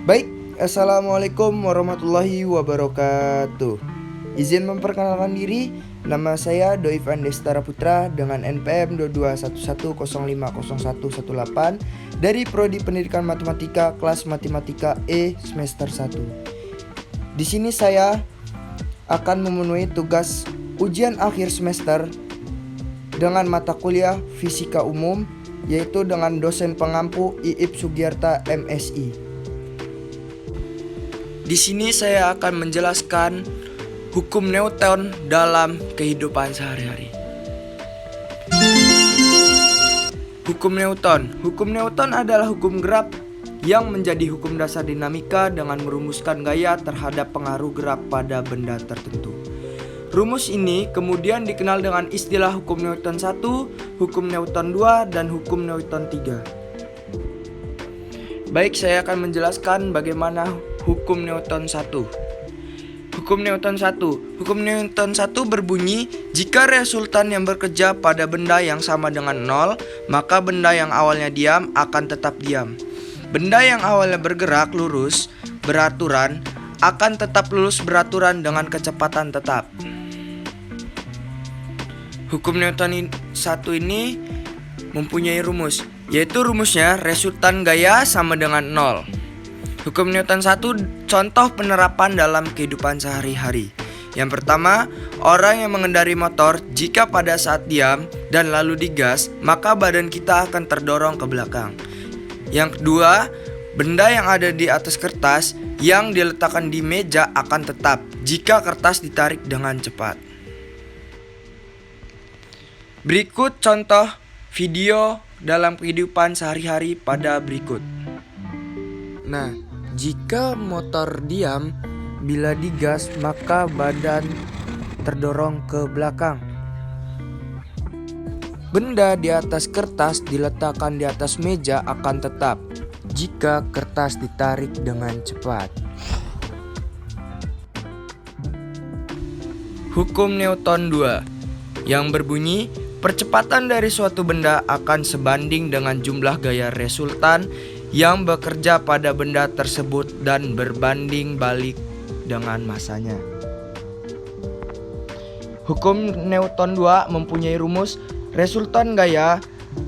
Baik, Assalamualaikum warahmatullahi wabarakatuh. Izin memperkenalkan diri, nama saya Doif Andestara Putra dengan NPM 2211050118 dari Prodi Pendidikan Matematika kelas Matematika E semester 1. Di sini saya akan memenuhi tugas ujian akhir semester dengan mata kuliah Fisika Umum, yaitu dengan dosen pengampu Iip Sugiarta MSI. Di sini saya akan menjelaskan hukum Newton dalam kehidupan sehari-hari. Hukum Newton adalah hukum gerak yang menjadi hukum dasar dinamika dengan merumuskan gaya terhadap pengaruh gerak pada benda tertentu. Rumus ini kemudian dikenal dengan istilah hukum Newton 1, hukum Newton 2, dan hukum Newton 3. Baik, saya akan menjelaskan bagaimana hukum Newton 1. Hukum Newton 1 berbunyi, jika resultan yang bekerja pada benda yang sama dengan 0, maka benda yang awalnya diam akan tetap diam. Benda yang awalnya bergerak lurus beraturan akan tetap lurus beraturan dengan kecepatan tetap. Hukum Newton 1 ini mempunyai rumus, yaitu rumusnya resultan gaya sama dengan 0. Hukum Newton 1 contoh penerapan dalam kehidupan sehari-hari. Yang pertama, orang yang mengendari motor jika pada saat diam dan lalu digas, maka badan kita akan terdorong ke belakang. Yang kedua, benda yang ada di atas kertas yang diletakkan di meja akan tetap jika kertas ditarik dengan cepat. Berikut contoh video dalam kehidupan sehari-hari pada berikut. Nah, jika motor diam, bila digas maka badan terdorong ke belakang. Benda di atas kertas diletakkan di atas meja akan tetap jika kertas ditarik dengan cepat. Hukum Newton 2 yang berbunyi, percepatan dari suatu benda akan sebanding dengan jumlah gaya resultan yang bekerja pada benda tersebut dan berbanding balik dengan masanya. Hukum Newton 2 mempunyai rumus resultan gaya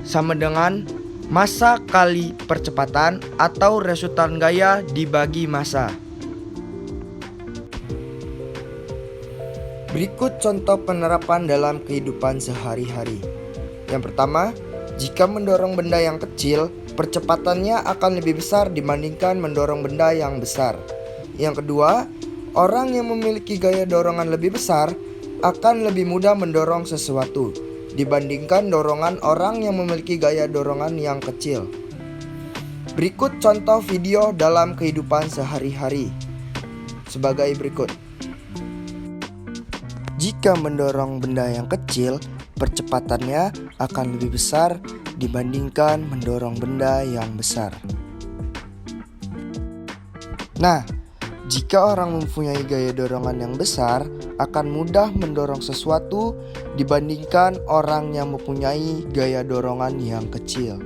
sama dengan massa kali percepatan atau resultan gaya dibagi massa. Berikut contoh penerapan dalam kehidupan sehari-hari. Yang pertama, jika mendorong benda yang kecil, percepatannya akan lebih besar dibandingkan mendorong benda yang besar. Yang kedua, orang yang memiliki gaya dorongan lebih besar akan lebih mudah mendorong sesuatu dibandingkan dorongan orang yang memiliki gaya dorongan yang kecil. Berikut contoh video dalam kehidupan sehari-hari sebagai berikut. Jika mendorong benda yang kecil, percepatannya akan lebih besar dibandingkan mendorong benda yang besar. Nah, jika orang mempunyai gaya dorongan yang besar, akan mudah mendorong sesuatu dibandingkan orang yang mempunyai gaya dorongan yang kecil.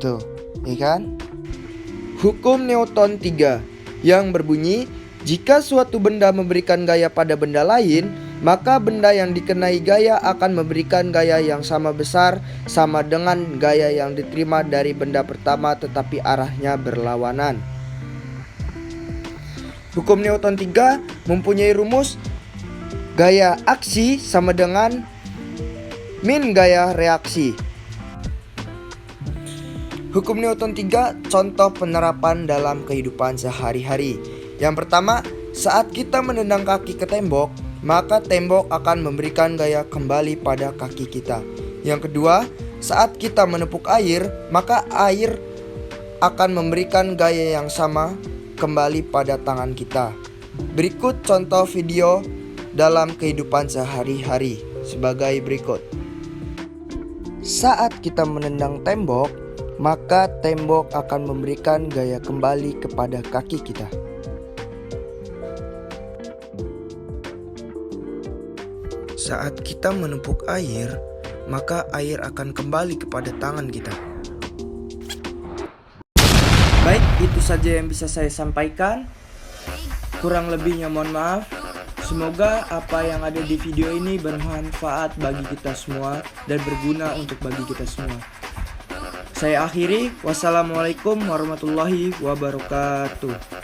Tuh, ya kan? Hukum Newton 3 yang berbunyi, jika suatu benda memberikan gaya pada benda lain, maka benda yang dikenai gaya akan memberikan gaya yang sama besar sama dengan gaya yang diterima dari benda pertama tetapi arahnya berlawanan. Hukum Newton 3 mempunyai rumus gaya aksi sama dengan min gaya reaksi. Hukum Newton 3 contoh penerapan dalam kehidupan sehari-hari. Yang pertama, saat kita menendang kaki ke tembok, maka tembok akan memberikan gaya kembali pada kaki kita. Yang kedua, saat kita menepuk air, maka air akan memberikan gaya yang sama kembali pada tangan kita. Berikut contoh video dalam kehidupan sehari-hari sebagai berikut. Saat kita menendang tembok, maka tembok akan memberikan gaya kembali kepada kaki kita. Saat kita menepuk air, maka air akan kembali kepada tangan kita. saja yang bisa saya sampaikan. Kurang lebihnya mohon maaf. Semoga apa yang ada di video ini bermanfaat bagi kita semua dan berguna untuk bagi kita semua. Saya akhiri. Wassalamualaikum warahmatullahi wabarakatuh.